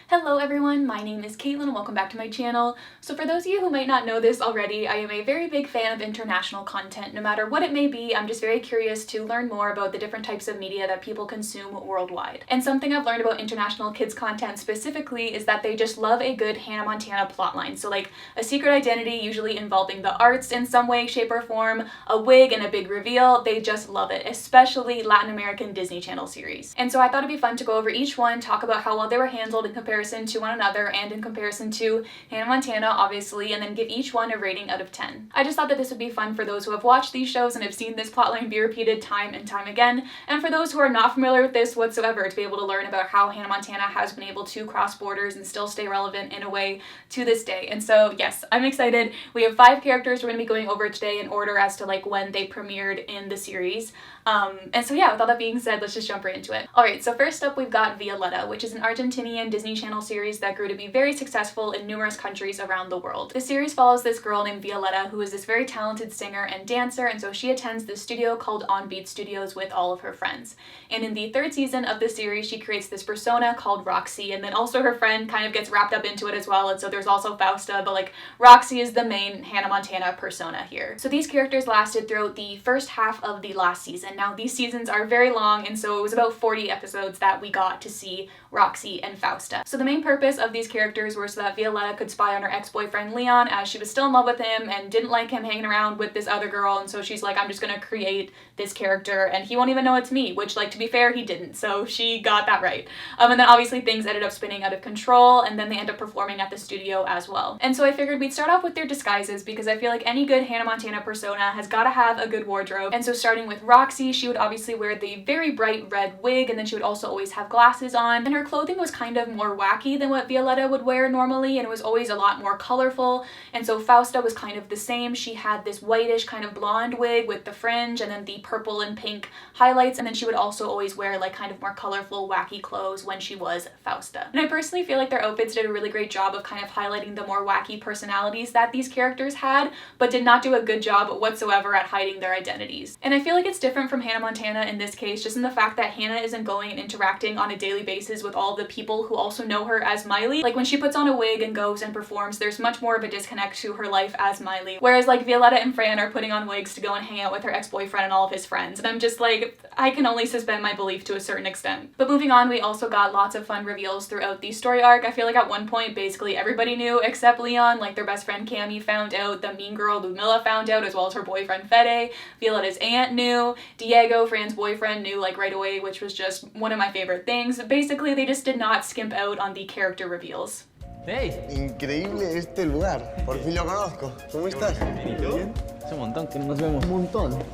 Hello everyone, my name is Caitlin and welcome back to my channel. So for those of you who might not know this already, I am a very big fan of international content. No matter what it may be, I'm just very curious to learn more about the different types of media that people consume worldwide. And something I've learned about international kids content specifically is that they just love a good Hannah Montana plotline. So like a secret identity usually involving the arts in some way, shape or form, a wig and a big reveal, they just love it, especially Latin American Disney Channel series. And so I thought it'd be fun to go over each one, talk about how well they were handled in comparison to one another and in comparison to Hannah Montana, obviously, and then give each one a rating out of 10. I just thought that this would be fun for those who have watched these shows and have seen this plotline be repeated time and time again, and for those who are not familiar with this whatsoever to be able to learn about how Hannah Montana has been able to cross borders and still stay relevant in a way to this day. And so yes, I'm excited. We have 5 characters we're going to be going over today in order as to like when they premiered in the series. And so yeah, with all that being said, let's just jump right into it. Alright, so first up we've got Violetta, which is an Argentinian Disney Channel series that grew to be very successful in numerous countries around the world. The series follows this girl named Violetta who is this very talented singer and dancer, and so she attends this studio called On Beat Studios with all of her friends. And in the 3rd season of the series, she creates this persona called Roxy, and then also her friend kind of gets wrapped up into it as well, and so there's also Fausta, but like Roxy is the main Hannah Montana persona here. So these characters lasted throughout the first half of the last season. Now these seasons are very long, and so it was about 40 episodes that we got to see Roxy and Fausta. So the main purpose of these characters were so that Violetta could spy on her ex-boyfriend Leon, as she was still in love with him and didn't like him hanging around with this other girl, and so she's like, I'm just gonna create this character and he won't even know it's me, which, like, to be fair, he didn't, so she got that right. And then obviously things ended up spinning out of control, and then they end up performing at the studio as well. And so I figured we'd start off with their disguises, because I feel like any good Hannah Montana persona has got to have a good wardrobe. And so starting with Roxy, she would obviously wear the very bright red wig, and then she would also always have glasses on, and her clothing was kind of more wacky than what Violetta would wear normally, and it was always a lot more colorful. And so Fausta was kind of the same. She had this whitish kind of blonde wig with the fringe and then the purple and pink highlights, and then she would also always wear like kind of more colorful wacky clothes when she was Fausta. And I personally feel like their outfits did a really great job of kind of highlighting the more wacky personalities that these characters had, but did not do a good job whatsoever at hiding their identities. And I feel like it's different from Hannah Montana in this case, just in the fact that Hannah isn't going and interacting on a daily basis with all the people who also know her as Miley. Like when she puts on a wig and goes and performs, there's much more of a disconnect to her life as Miley. Whereas like Violetta and Fran are putting on wigs to go and hang out with her ex-boyfriend and all of his friends. And I'm just like, I can only suspend my belief to a certain extent. But moving on, we also got lots of fun reveals throughout the story arc. I feel like at one point basically everybody knew except Leon. Like their best friend Cammy found out, the mean girl Ludmilla found out, as well as her boyfriend Fede. Violetta's aunt knew, Diego, Fran's boyfriend, knew like right away, which was just one of my favorite things. Basically they just did not skimp out on the character reveals. Hey. Increíble este lugar. Por fin lo conozco. ¿Cómo estás? ¿Y tú? Hace un montón que no nos vemos. Un montón.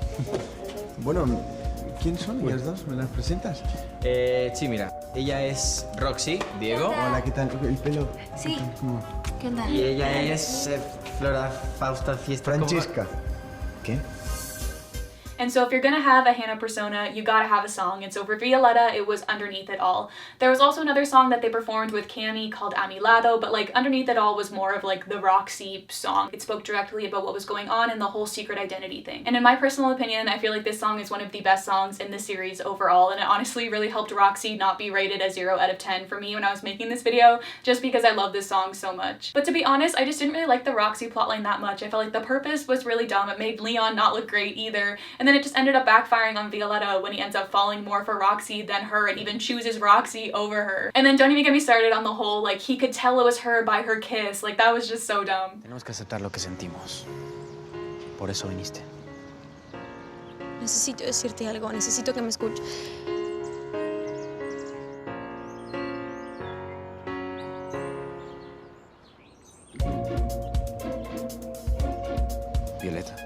Bueno, ¿quién son ellas dos? ¿Me las presentas? Sí, mira. Ella es Roxy, Diego. Hola, ¿qué tal? El pelo. Sí. ¿Cómo? ¿Qué onda? Y ella es Flora Fausta Fiesta. Francesca. ¿Qué? And so if you're gonna have a Hannah persona, you gotta have a song. And so for Violetta, it was Underneath It All. There was also another song that they performed with Cammy called A Mi Lado, but like Underneath It All was more of like the Roxy song. It spoke directly about what was going on in the whole secret identity thing. And in my personal opinion, I feel like this song is one of the best songs in the series overall, and it honestly really helped Roxy not be rated a 0 out of 10 for me when I was making this video, just because I love this song so much. But to be honest, I just didn't really like the Roxy plotline that much. I felt like the purpose was really dumb. It made Leon not look great either. And then it just ended up backfiring on Violetta when he ends up falling more for Roxy than her and even chooses Roxy over her. And then don't even get me started on the whole, like, he could tell it was her by her kiss. Like, that was just so dumb. Tenemos que aceptar lo que sentimos. Por eso viniste. Necesito decirte algo, necesito que me escuches. Violeta.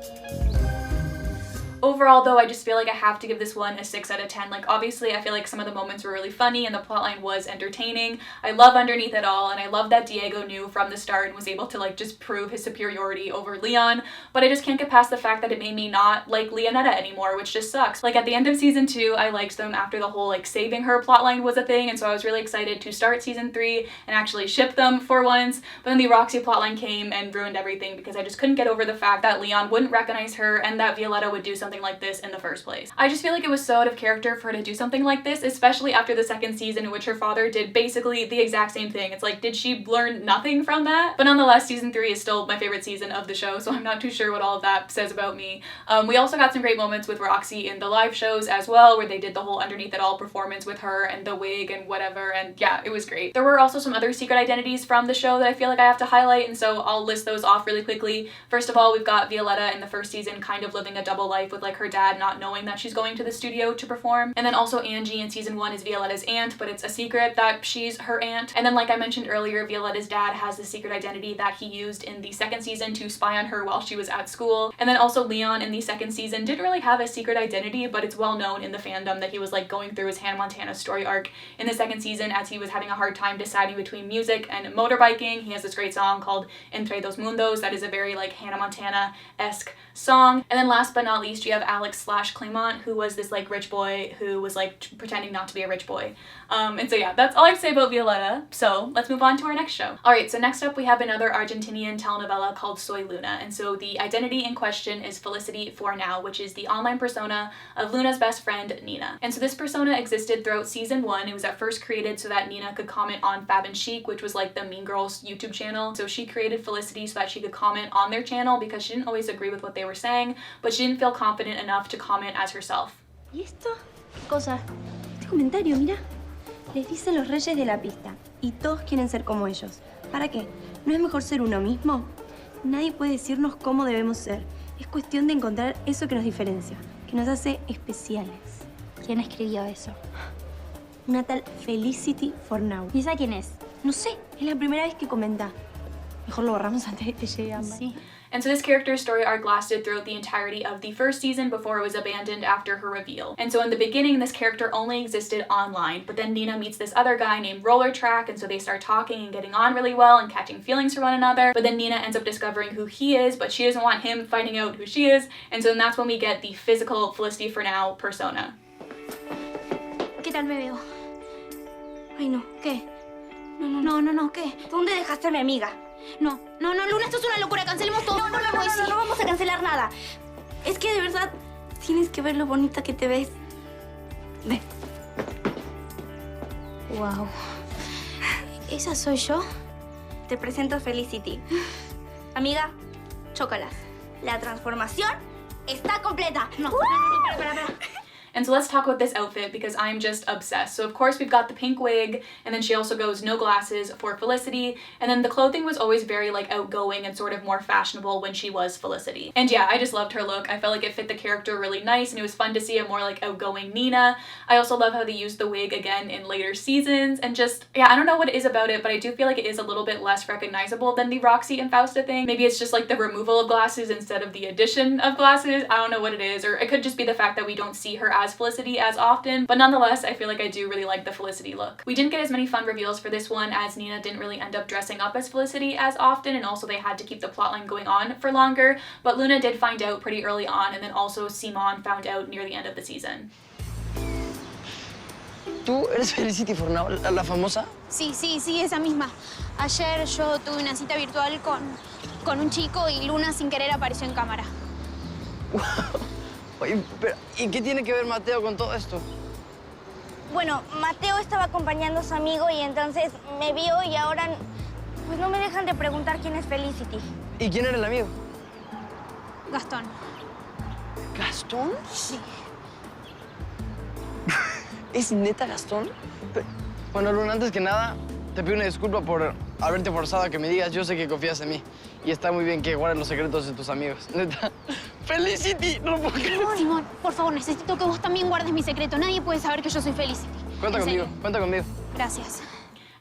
Overall though, I just feel like I have to give this one a 6 out of 10. Like obviously I feel like some of the moments were really funny and the plotline was entertaining. I love Underneath It All, and I love that Diego knew from the start and was able to like just prove his superiority over Leon, but I just can't get past the fact that it made me not like Leonetta anymore, which just sucks. Like at the end of season 2, I liked them after the whole like saving her plotline was a thing, and so I was really excited to start season 3 and actually ship them for once, but then the Roxy plotline came and ruined everything because I just couldn't get over the fact that Leon wouldn't recognize her and that Violetta would do something like this in the first place. I just feel like it was so out of character for her to do something like this, especially after the second season in which her father did basically the exact same thing. It's like, did she learn nothing from that? But nonetheless, season 3 is still my favorite season of the show, so I'm not too sure what all of that says about me. We also got some great moments with Roxy in the live shows as well, where they did the whole underneath it all performance with her and the wig and whatever, and yeah, it was great. There were also some other secret identities from the show that I feel like I have to highlight, and so I'll list those off really quickly. First of all, we've got Violetta in the first season kind of living a double life with like her dad not knowing that she's going to the studio to perform. And then also Angie in season 1 is Violetta's aunt, but it's a secret that she's her aunt. And then like I mentioned earlier, Violetta's dad has the secret identity that he used in the second season to spy on her while she was at school. And then also Leon in the second season didn't really have a secret identity, but it's well known in the fandom that he was like going through his Hannah Montana story arc in the second season as he was having a hard time deciding between music and motorbiking. He has this great song called Entre Dos Mundos that is a very like Hannah Montana-esque song. And then last but not least, you have Alex/Clement, who was this like rich boy who was like pretending not to be a rich boy. And so yeah, that's all I have to say about Violetta. So let's move on to our next show. Alright, so next up we have another Argentinian telenovela called Soy Luna. And so the identity in question is Felicity for Now, which is the online persona of Luna's best friend, Nina. And so this persona existed throughout season 1. It was at first created so that Nina could comment on Fab and Chic, which was like the Mean Girls YouTube channel. So she created Felicity so that she could comment on their channel because she didn't always agree with what they were saying, but she didn't feel confident enough to comment as herself. ¿Y esto? ¿Qué cosa? Este comentario, mira. Les dicen los reyes de la pista y todos quieren ser como ellos. ¿Para qué? ¿No es mejor ser uno mismo? Nadie puede decirnos cómo debemos ser. Es cuestión de encontrar eso que nos diferencia, que nos hace especiales. ¿Quién escribió eso? Una tal Felicity for Now. ¿Y esa quién es? No sé, es la primera vez que comenta. Mejor lo borramos antes de que llegue Ámbar. Sí. And so this character's story arc lasted throughout the entirety of the first season before it was abandoned after her reveal. And so in the beginning, this character only existed online, but then Nina meets this other guy named Roller Track, and so they start talking and getting on really well and catching feelings for one another. But then Nina ends up discovering who he is, but she doesn't want him finding out who she is, and so then that's when we get the physical Felicity for Now persona. ¿Qué tal me veo? Ay, no, ¿qué? No, ¿qué? ¿Dónde dejaste a mi amiga? No, Luna, esto es una locura, cancelemos todo. No vamos a cancelar nada. Es que de verdad tienes que ver lo bonita que te ves. Ve. Wow. ¿Esa soy yo? Te presento a Felicity. Amiga, chócalas. La transformación está completa. No, espera. And so let's talk about this outfit because I'm just obsessed. So of course we've got the pink wig, and then she also goes no glasses for Felicity, and then the clothing was always very like outgoing and sort of more fashionable when she was Felicity. And yeah, I just loved her look. I felt like it fit the character really nice, and it was fun to see a more like outgoing Nina. I also love how they used the wig again in later seasons, and just, yeah, I don't know what it is about it, but I do feel like it is a little bit less recognizable than the Roxy and Fausta thing. Maybe it's just like the removal of glasses instead of the addition of glasses. I don't know what it is, or it could just be the fact that we don't see her as Felicity as often, but nonetheless, I feel like I do really like the Felicity look. We didn't get as many fun reveals for this one as Nina didn't really end up dressing up as Felicity as often, and also they had to keep the plotline going on for longer, but Luna did find out pretty early on, and then also Simon found out near the end of the season. ¿Tú eres Felicity Fornao, la famosa? Sí, esa misma. Ayer yo tuve una cita virtual con un chico y Luna sin querer apareció en cámara. Oye, pero, ¿y qué tiene que ver Mateo con todo esto? Bueno, Mateo estaba acompañando a su amigo y entonces me vio y ahora pues no me dejan de preguntar quién es Felicity. ¿Y quién era el amigo? Gastón. ¿Gastón? Sí. ¿Es neta Gastón? Bueno, Luna, antes que nada, te pido una disculpa por haberte forzado a que me digas. Yo sé que confías en mí. Y está muy bien que guardes los secretos de tus amigos. Neta. ¡Felicity! No lo puedo creer. Simón, por favor, necesito que vos también guardes mi secreto. Nadie puede saber que yo soy Felicity. Cuenta conmigo, cuenta conmigo. Gracias.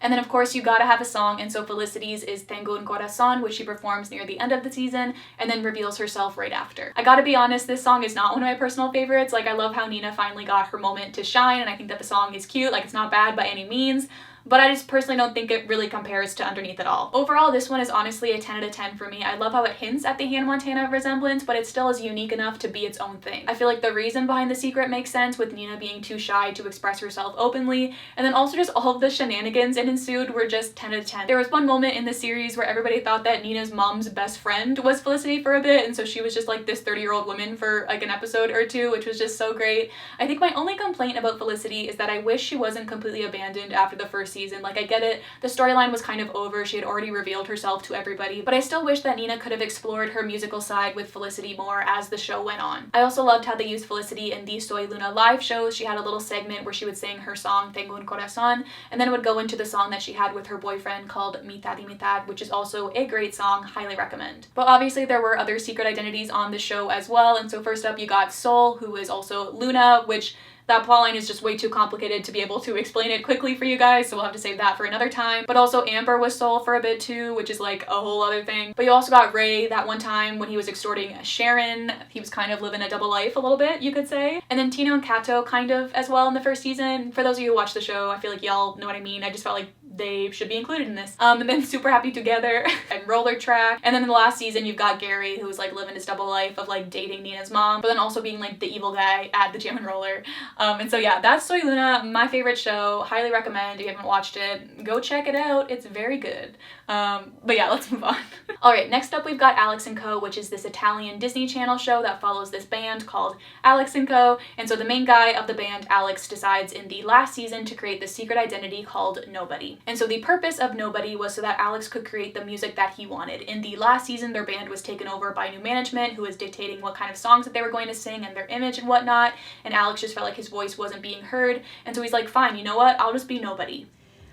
And then of course you gotta have a song, and so Felicity's is Tengo un Corazón, which she performs near the end of the season and then reveals herself right after. I gotta be honest, this song is not one of my personal favorites. Like, I love how Nina finally got her moment to shine, and I think that the song is cute. Like, it's not bad by any means. but I just personally don't think it really compares to Underneath at all. Overall, this one is honestly a 10 out of 10 for me. I love how it hints at the Hannah Montana resemblance, but it still is unique enough to be its own thing. I feel like the reason behind the secret makes sense, with Nina being too shy to express herself openly, and then also just all of the shenanigans it ensued were just 10 out of 10. There was one moment in the series where everybody thought that Nina's mom's best friend was Felicity for a bit, and so she was just like this 30-year-old woman for like an episode or two, which was just so great. I think my only complaint about Felicity is that I wish she wasn't completely abandoned after the first season. Like, I get it, the storyline was kind of over, she had already revealed herself to everybody, but I still wish that Nina could have explored her musical side with Felicity more as the show went on. I also loved how they used Felicity in the Soy Luna live shows. She had a little segment where she would sing her song Tengo un Corazon, and then it would go into the song that she had with her boyfriend called Mitad y Mitad, which is also a great song, highly recommend. But obviously there were other secret identities on the show as well, and so first up you got Sol, who is also Luna, which that plotline is just way too complicated to be able to explain it quickly for you guys, so we'll have to save that for another time. But also Amber was Sol for a bit too, which is like a whole other thing. But you also got Ray that one time when he was extorting Sharon. He was kind of living a double life a little bit, you could say. And then Tino and Kato kind of as well in the first season. For those of you who watch the show, I feel like y'all know what I mean. I just felt like they should be included in this. And then Super Happy Together and Roller Track. And then in the last season, you've got Gary, who was like living his double life of like dating Nina's mom, but then also being like the evil guy at the Jam and Roller. And so yeah, that's Soy Luna, my favorite show. Highly recommend. If you haven't watched it, go check it out. It's very good. But yeah, let's move on. All right, next up we've got Alex & Co, which is this Italian Disney Channel show that follows this band called Alex & Co. And so the main guy of the band, Alex, decides in the last season to create the secret identity called Nobody. And so the purpose of Nobody was so that Alex could create the music that he wanted. In the last season, their band was taken over by new management who was dictating what kind of songs that they were going to sing and their image and whatnot. And Alex just felt like his voice wasn't being heard. And so he's like, fine, you know what? I'll just be Nobody.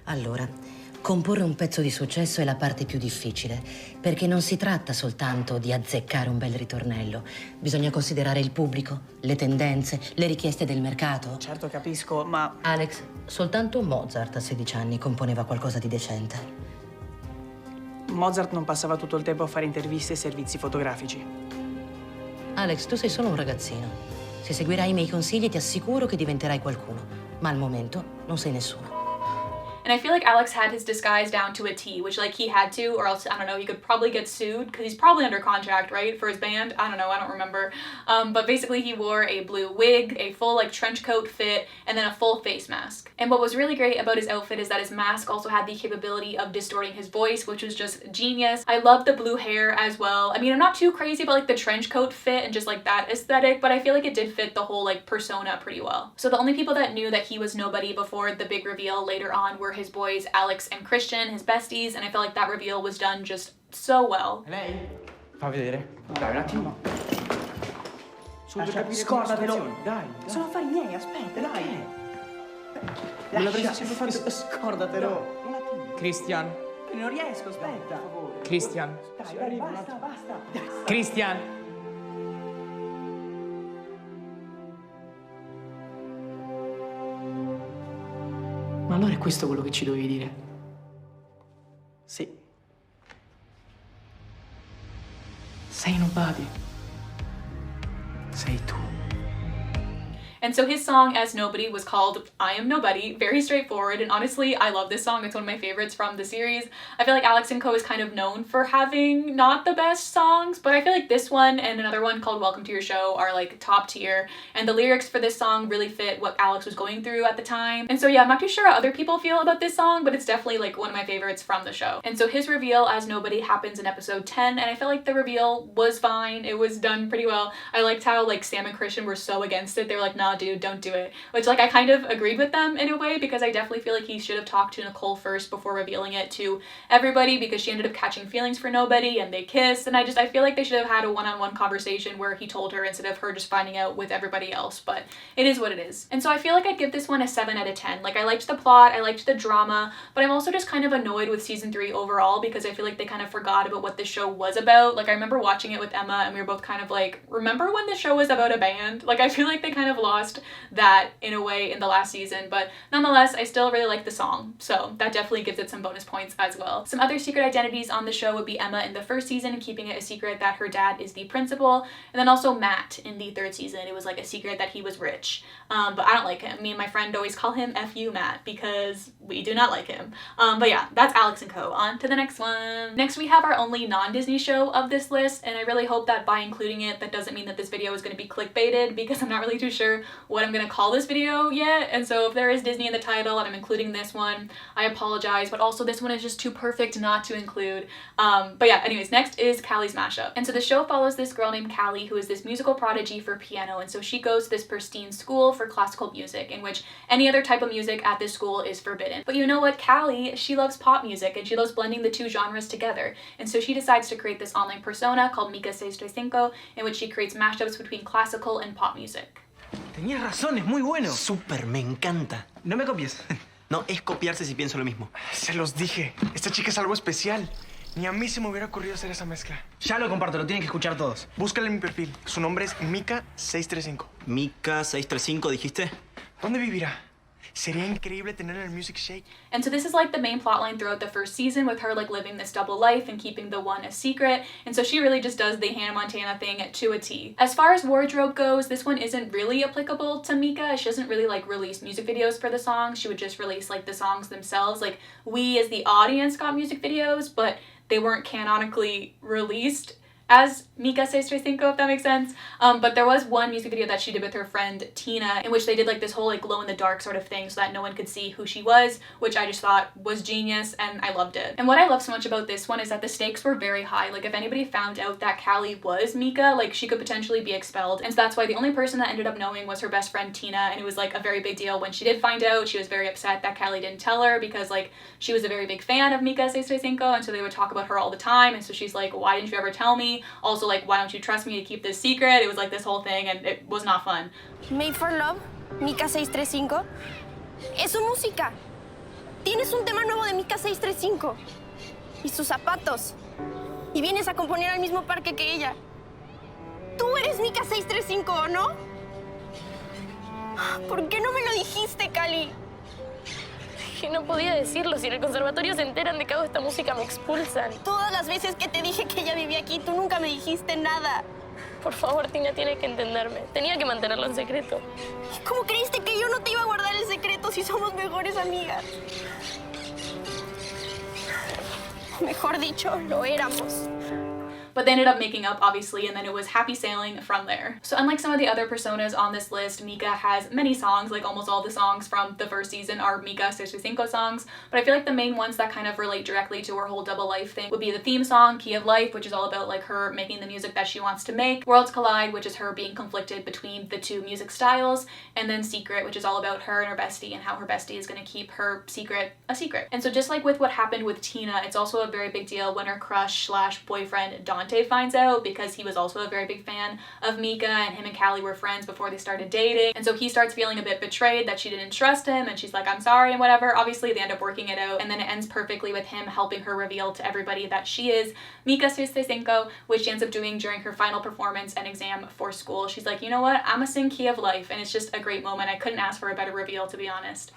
Allora, comporre un pezzo di successo è la parte più difficile, perché non si tratta soltanto di azzeccare un bel ritornello. Bisogna considerare il pubblico, le tendenze, le richieste del mercato. Certo, capisco, ma... Alex, soltanto Mozart a 16 anni componeva qualcosa di decente. Mozart non passava tutto il tempo a fare interviste e servizi fotografici. Alex, tu sei solo un ragazzino. Se seguirai i miei consigli ti assicuro che diventerai qualcuno, ma al momento non sei nessuno. And I feel like Alex had his disguise down to a T, which like he had to, or else, I don't know, he could probably get sued because he's probably under contract, right, for his band? I don't know, I don't remember. But basically he wore a blue wig, a full like trench coat fit, and then a full face mask. And what was really great about his outfit is that his mask also had the capability of distorting his voice, which was just genius. I love the blue hair as well. I mean, I'm not too crazy about like the trench coat fit and just like that aesthetic, but I feel like it did fit the whole like persona pretty well. So the only people that knew that he was Nobody before the big reveal later on were his boys Alex and Christian, his besties, and I felt like that reveal was done just so well. Lei? Fa vedere. Dai, un attimo. Scordatelo. Dai. Sono affari miei, aspetta, dai. Me l'avresti sempre fatto. Scordatelo. Un attimo. Christian. Non riesco, aspetta. Per favore. Christian. Dai, basta. Christian. Ma allora è questo quello che ci dovevi dire? Sì. Sei nobody. Sei tu. And so his song as Nobody was called I Am Nobody, very straightforward, and honestly, I love this song. It's one of my favorites from the series. I feel like Alex & Co is kind of known for having not the best songs, but I feel like this one and another one called Welcome to Your Show are like top tier, and the lyrics for this song really fit what Alex was going through at the time. And so yeah, I'm not too sure how other people feel about this song, but it's definitely like one of my favorites from the show. And so his reveal as Nobody happens in episode 10, and I feel like the reveal was fine. It was done pretty well. I liked how like Sam and Christian were so against it. They were like, nah dude, don't do it. Which like I kind of agreed with them in a way, because I definitely feel like he should have talked to Nicole first before revealing it to everybody, because she ended up catching feelings for Nobody and they kissed, and I feel like they should have had a one-on-one conversation where he told her instead of her just finding out with everybody else, but it is what it is. And so I feel like I'd give this one a 7 out of 10. Like I liked the plot, I liked the drama, but I'm also just kind of annoyed with season 3 overall because I feel like they kind of forgot about what the show was about. Like I remember watching it with Emma and we were both kind of like, remember when the show was about a band? Like I feel like they kind of lost lost that in a way in the last season, but nonetheless, I still really like the song, so that definitely gives it some bonus points as well. Some other secret identities on the show would be Emma in the first season, keeping it a secret that her dad is the principal, and then also Matt in the third season. It was like a secret that he was rich, but I don't like him. Me and my friend always call him F.U. Matt because we do not like him. But yeah, that's Alex and Co. On to the next one. Next, we have our only non-Disney show of this list, and I really hope that by including it, that doesn't mean that this video is going to be clickbaited, because I'm not really too sure what I'm going to call this video yet, and so if there is Disney in the title and I'm including this one, I apologize, but also this one is just too perfect not to include. But yeah, anyways, next is Kally's mashup. And so the show follows this girl named Kally, who is this musical prodigy for piano, and so she goes to this pristine school for classical music, in which any other type of music at this school is forbidden. But you know what, Kally, she loves pop music, and she loves blending the two genres together, and so she decides to create this online persona called Mika635, in which she creates mashups between classical and pop music. Tenías razón, es muy bueno. Súper, me encanta. No me copies. No, es copiarse si pienso lo mismo. Se los dije. Esta chica es algo especial. Ni a mí se me hubiera ocurrido hacer esa mezcla. Ya lo comparto, lo tienen que escuchar todos. Búscala en mi perfil. Su nombre es Mika635. Mika635, ¿dijiste? ¿Dónde vivirá? Sería increíble tenerla en el Music Shake. And so this is like the main plotline throughout the first season, with her like living this double life and keeping the one a secret, and so she really just does the Hannah Montana thing to a T. As far as wardrobe goes, this one isn't really applicable to Mika. She doesn't really like release music videos for the songs. She would just release like the songs themselves. Like, we as the audience got music videos, but they weren't canonically released as Mika635, if that makes sense. But there was one music video that she did with her friend Tina, in which they did like this whole like glow in the dark sort of thing so that no one could see who she was, which I just thought was genius and I loved it. And what I love so much about this one is that the stakes were very high. Like, if anybody found out that Kally was Mika, like, she could potentially be expelled. And so that's why the only person that ended up knowing was her best friend Tina, and it was like a very big deal when she did find out. She was very upset that Kally didn't tell her, because like she was a very big fan of Mika635, and so they would talk about her all the time, and so she's like, why didn't you ever tell me? Also, like, why don't you trust me to keep this secret? It was like this whole thing, and it was not fun. Made for Love, Mika635, es su música. Tienes un tema nuevo de Mika635 y sus zapatos. Y vienes a componer al mismo parque que ella. Tú eres Mika635, ¿o no? ¿Por qué no me lo dijiste, Kally? Que no podía decirlo. Si en el conservatorio se enteran de que hago esta música, me expulsan. Todas las veces que te dije que ella vivía aquí, tú nunca me dijiste nada. Por favor, Tina, tienes que entenderme. Tenía que mantenerlo en secreto. ¿Cómo creíste que yo no te iba a guardar el secreto si somos mejores amigas? Mejor dicho, lo éramos. But they ended up making up, obviously, and then it was happy sailing from there. So unlike some of the other personas on this list, Mika has many songs. Like, almost all the songs from the first season are Mika635 songs, but I feel like the main ones that kind of relate directly to her whole double life thing would be the theme song, Key of Life, which is all about like her making the music that she wants to make, Worlds Collide, which is her being conflicted between the two music styles, and then Secret, which is all about her and her bestie and how her bestie is going to keep her secret a secret. And so just like with what happened with Tina, it's also a very big deal when her crush / boyfriend Dante finds out, because he was also a very big fan of Mika, and him and Kally were friends before they started dating, and so he starts feeling a bit betrayed that she didn't trust him, and she's like, I'm sorry and whatever. Obviously they end up working it out, and then it ends perfectly with him helping her reveal to everybody that she is Mika635, which she ends up doing during her final performance and exam for school. She's like, you know what, I'm gonna sing Key of Life, and it's just a great moment. I couldn't ask for a better reveal, to be honest.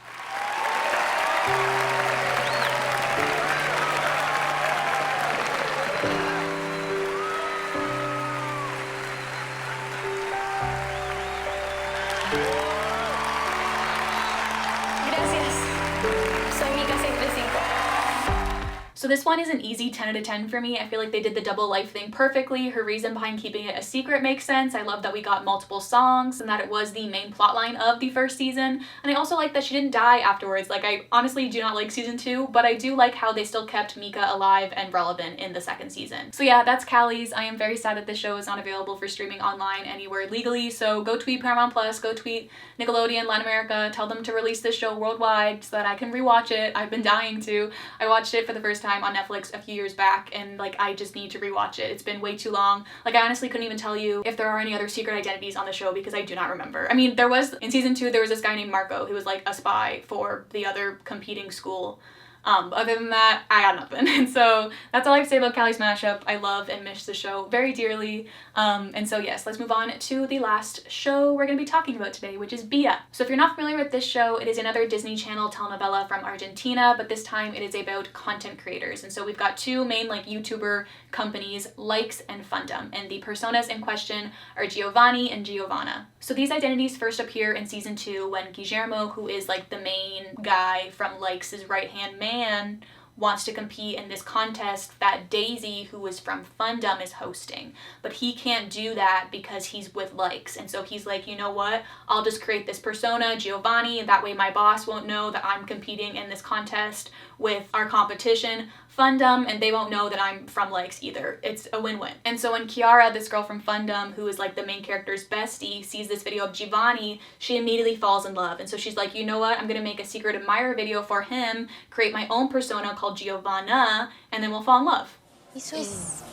So this one is an easy 10 out of 10 for me. I feel like they did the double life thing perfectly. Her reason behind keeping it a secret makes sense. I love that we got multiple songs and that it was the main plotline of the first season. And I also like that she didn't die afterwards. Like, I honestly do not like season 2, but I do like how they still kept Mika alive and relevant in the second season. So yeah, that's Kally's. I am very sad that this show is not available for streaming online anywhere legally. So go tweet Paramount Plus, go tweet Nickelodeon, Latin America, tell them to release this show worldwide so that I can rewatch it. I've been dying to. I watched it for the first time on Netflix a few years back, and like, I just need to rewatch it. It's been way too long. Like, I honestly couldn't even tell you if there are any other secret identities on the show because I do not remember. I mean, there was in season 2, there was this guy named Marco who was like a spy for the other competing school. Other than that, I got nothing. And so that's all I have to say about Kally's mashup. I love and miss the show very dearly. And so yes, let's move on to the last show we're going to be talking about today, which is Bia. So if you're not familiar with this show, it is another Disney Channel telenovela from Argentina, but this time it is about content creators. And so we've got two main like YouTuber companies, Likes and Fundum, and the personas in question are Giovanni and Giovanna. So these identities first appear in season 2 when Guillermo, who is like the main guy from Likes' right-hand man, wants to compete in this contest that Daisy, who is from Fundum, is hosting. But he can't do that because he's with Likes. And so he's like, you know what? I'll just create this persona, Giovanni, and that way my boss won't know that I'm competing in this contest with our competition, Fundum, and they won't know that I'm from Likes either. It's a win-win. And so when Kiara, this girl from Fundum, who is like the main character's bestie, sees this video of Giovanni, she immediately falls in love. And so she's like, you know what? I'm gonna make a secret admirer video for him, create my own persona called Giovanna, and then we'll fall in love. Eso es...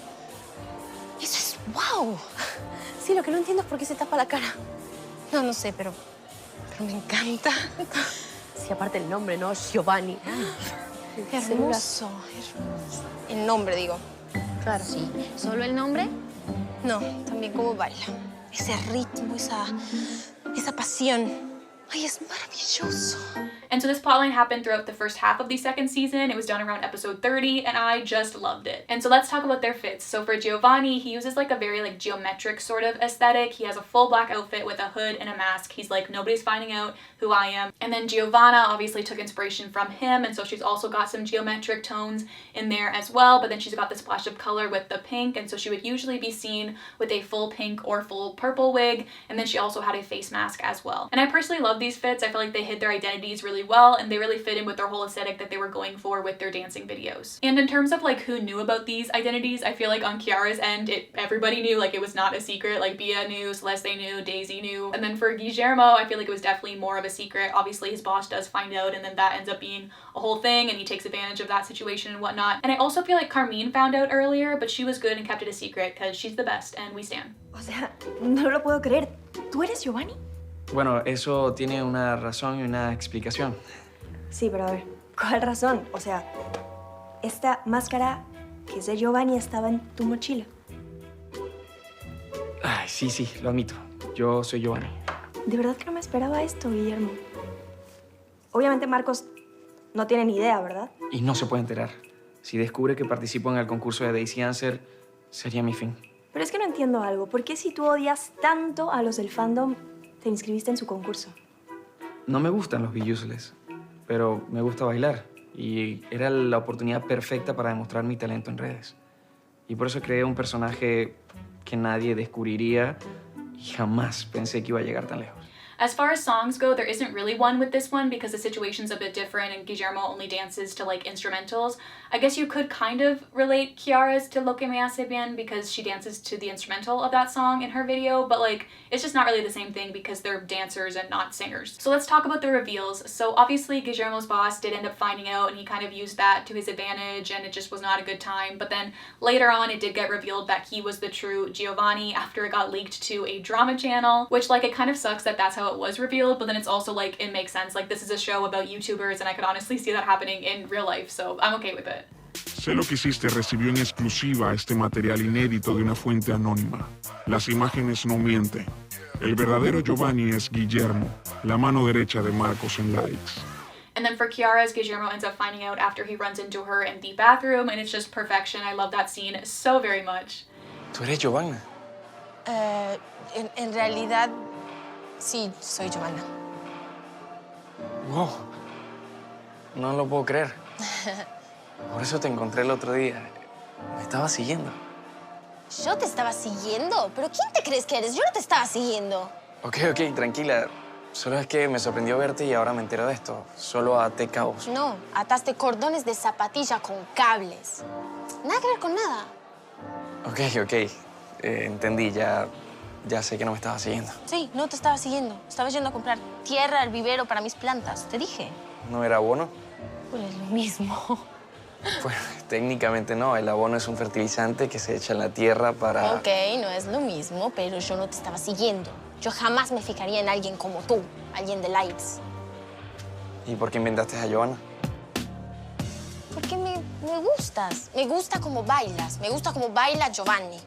¡Wow! Sí, lo que no entiendo es por qué se tapa la cara. No, no sé, pero me encanta. Sí, aparte el nombre, ¿no? Giovanni. Qué hermoso, hermoso. El nombre, digo. Claro. Sí. ¿Solo el nombre? No, también cómo baila. Ese ritmo, esa pasión. Ay, es maravilloso. And so this plotline happened throughout the first half of the second season. It was done around episode 30, and I just loved it. And so let's talk about their fits. So for Giovanni, he uses like a very like geometric sort of aesthetic. He has a full black outfit with a hood and a mask. He's like, nobody's finding out who I am. And then Giovanna obviously took inspiration from him, and so she's also got some geometric tones in there as well, but then she's got the splash of color with the pink, and so she would usually be seen with a full pink or full purple wig, and then she also had a face mask as well. And I personally love these fits. I feel like they hid their identities really well, and they really fit in with their whole aesthetic that they were going for with their dancing videos. And in terms of like who knew about these identities, I feel like on Kiara's end, everybody knew, like it was not a secret. Like Bia knew, Celeste knew, Daisy knew. And then for Guillermo, I feel like it was definitely more of a secret. Obviously his boss does find out, and then that ends up being a whole thing, and he takes advantage of that situation and whatnot. And I also feel like Carmine found out earlier, but she was good and kept it a secret because she's the best and we stan. O sea, no lo puedo creer. ¿Tú eres Giovanni? Bueno, eso tiene una razón y una explicación. Sí, pero a ver, ¿cuál razón? O sea, esta máscara que es de Giovanni estaba en tu mochila. Ay, sí, lo admito. Yo soy Giovanni. De verdad que no me esperaba esto, Guillermo. Obviamente Marcos no tiene ni idea, ¿verdad? Y no se puede enterar. Si descubre que participo en el concurso de Daisy Answer, sería mi fin. Pero es que no entiendo algo. ¿Por qué si tú odias tanto a los del fandom, te inscribiste en su concurso? No me gustan los Be Useless, pero me gusta bailar. Y era la oportunidad perfecta para demostrar mi talento en redes. Y por eso creé un personaje que nadie descubriría y jamás pensé que iba a llegar tan lejos. As far as songs go, there isn't really one with this one because the situation's a bit different and Guillermo only dances to like instrumentals. I guess you could kind of relate Kiara's to Lo que me hace bien because she dances to the instrumental of that song in her video, but like it's just not really the same thing because they're dancers and not singers. So let's talk about the reveals. So obviously Guillermo's boss did end up finding out, and he kind of used that to his advantage, and it just was not a good time. But then later on it did get revealed that he was the true Giovanni after it got leaked to a drama channel, which like it kind of sucks that that's how it was revealed, but then it's also like it makes sense. Like this is a show about YouTubers and I could honestly see that happening in real life, so I'm okay with it. Sé lo que hiciste recibió en exclusiva este material inédito de una fuente anónima. Las imágenes no mienten. El verdadero Giovanni es Guillermo, la mano derecha de Marcos en Likes. And then for Kiara's, Guillermo ends up finding out after he runs into her in the bathroom, and it's just perfection. I love that scene so very much. ¿Tú eres Giovanna? En realidad, sí, soy Giovanna. Wow. No lo puedo creer. Por eso te encontré el otro día. Me estaba siguiendo. ¿Yo te estaba siguiendo? ¿Pero quién te crees que eres? Yo no te estaba siguiendo. Ok, tranquila. Solo es que me sorprendió verte y ahora me entero de esto. Solo até cabos. No, ataste cordones de zapatilla con cables. Nada que ver con nada. Ok. Entendí, ya sé que no me estaba siguiendo. Sí, no te estaba siguiendo. Estaba yendo a comprar tierra al vivero para mis plantas. Te dije. ¿No era abono? Pues es lo mismo. Pues técnicamente no. El abono es un fertilizante que se echa en la tierra para... Ok, no es lo mismo, pero yo no te estaba siguiendo. Yo jamás me fijaría en alguien como tú, alguien de Likes. ¿Y por qué inventaste a Giovanna? me gustas. Me gusta como bailas. Me gusta como baila Giovanni.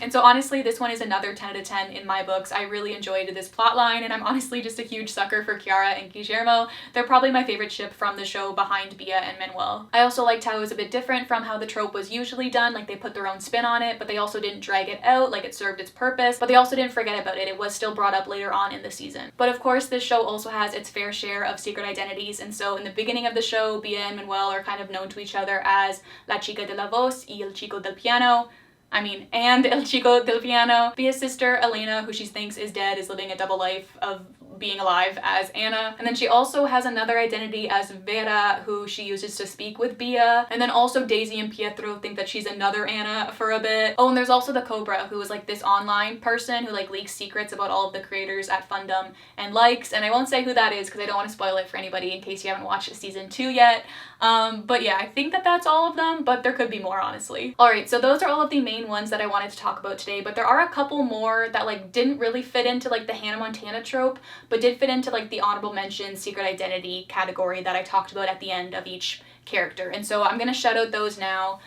And so honestly, this one is another 10 out of 10 in my books. I really enjoyed this plotline, and I'm honestly just a huge sucker for Chiara and Guillermo. They're probably my favorite ship from the show behind Bia and Manuel. I also liked how it was a bit different from how the trope was usually done, like they put their own spin on it, but they also didn't drag it out, like it served its purpose, but they also didn't forget about it. It was still brought up later on in the season. But of course, this show also has its fair share of secret identities, and so in the beginning of the show, Bia and Manuel are kind of known to each other as La Chica de la Voz y El Chico del Piano. And El Chico del Piano. Bia's sister, Elena, who she thinks is dead, is living a double life of being alive as Anna. And then she also has another identity as Vera, who she uses to speak with Bia. And then also Daisy and Pietro think that she's another Anna for a bit. Oh, and there's also the Cobra, who is like this online person who like leaks secrets about all of the creators at Fundum and likes. And I won't say who that is because I don't want to spoil it for anybody in case you haven't watched season 2 yet. But yeah, I think that that's all of them, but there could be more, honestly. Alright, so those are all of the main ones that I wanted to talk about today, but there are a couple more that like didn't really fit into like the Hannah Montana trope, but did fit into like the honorable mention secret identity category that I talked about at the end of each character. And so I'm gonna shout out those now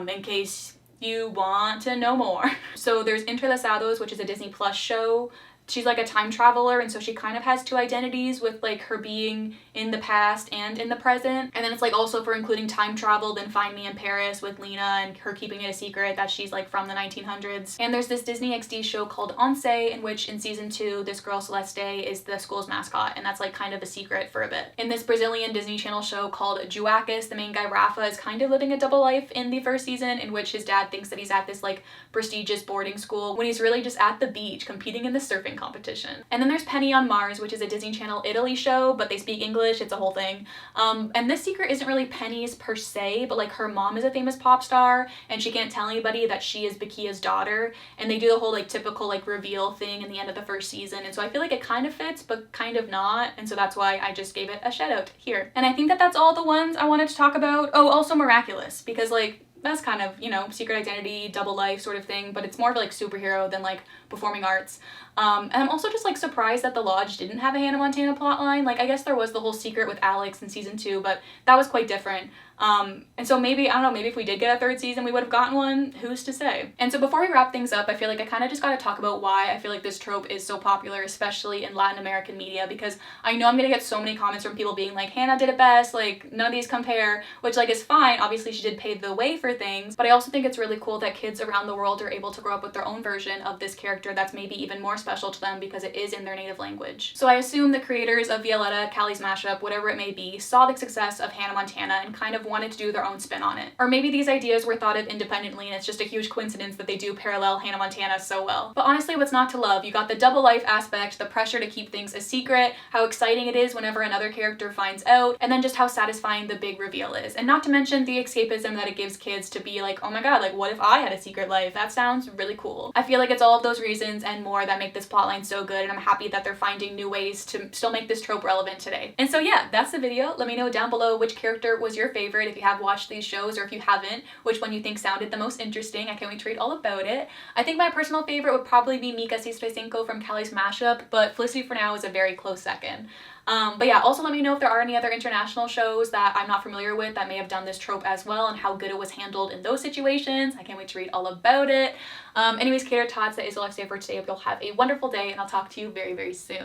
in case you want to know more. So there's Entrelazados, which is a Disney Plus show. She's like a time traveler, and so she kind of has two identities with like her being in the past and in the present. And then it's like also for including time travel, then Find Me in Paris with Lena and her keeping it a secret that she's like from the 1900s. And there's this Disney XD show called Once, in which in season 2 this girl Celeste is the school's mascot, and that's like kind of a secret for a bit. In this Brazilian Disney Channel show called Juacas, the main guy Rafa is kind of living a double life in the first season, in which his dad thinks that he's at this like prestigious boarding school when he's really just at the beach competing in the surfing competition. And then there's Penny on Mars, which is a Disney Channel Italy show, but they speak English, it's a whole thing. And this secret isn't really Penny's per se, but like her mom is a famous pop star and she can't tell anybody that she is Bakia's daughter, and they do the whole like typical like reveal thing in the end of the first season, and so I feel like it kind of fits but kind of not, and so that's why I just gave it a shout out here. And I think that that's all the ones I wanted to talk about. Oh, also Miraculous, because like that's kind of, you know, secret identity, double life sort of thing, but it's more of like superhero than like performing arts. And I'm also just like surprised that The Lodge didn't have a Hannah Montana plotline. Like I guess there was the whole secret with Alex in season 2, but that was quite different. And so maybe, I don't know, maybe if we did get a third season we would have gotten one, who's to say? And so before we wrap things up, I feel like I kind of just got to talk about why I feel like this trope is so popular, especially in Latin American media, because I know I'm gonna get so many comments from people being like, Hannah did it best, like none of these compare, which like is fine, obviously she did pave the way for things, but I also think it's really cool that kids around the world are able to grow up with their own version of this character that's maybe even more special to them because it is in their native language. So I assume the creators of Violetta, Kally's Mashup, whatever it may be, saw the success of Hannah Montana and kind of wanted to do their own spin on it. Or maybe these ideas were thought of independently and it's just a huge coincidence that they do parallel Hannah Montana so well. But honestly, what's not to love? You got the double life aspect, the pressure to keep things a secret, how exciting it is whenever another character finds out, and then just how satisfying the big reveal is. And not to mention the escapism that it gives kids to be like, oh my god, like what if I had a secret life? That sounds really cool. I feel like it's all of those reasons and more that make this plotline so good, and I'm happy that they're finding new ways to still make this trope relevant today. And so yeah, that's the video. Let me know down below which character was your favorite if you have watched these shows, or if you haven't, which one you think sounded the most interesting. I can't wait to read all about it. I think my personal favorite would probably be Mika 635 from Kally's Mashup, but Felicity for now is a very close second. But yeah, also let me know if there are any other international shows that I'm not familiar with that may have done this trope as well and how good it was handled in those situations. I can't wait to read all about it. Anyways, Cater Tots, that is all I have to say for today. Hope you'll have a wonderful day and I'll talk to you very, very soon.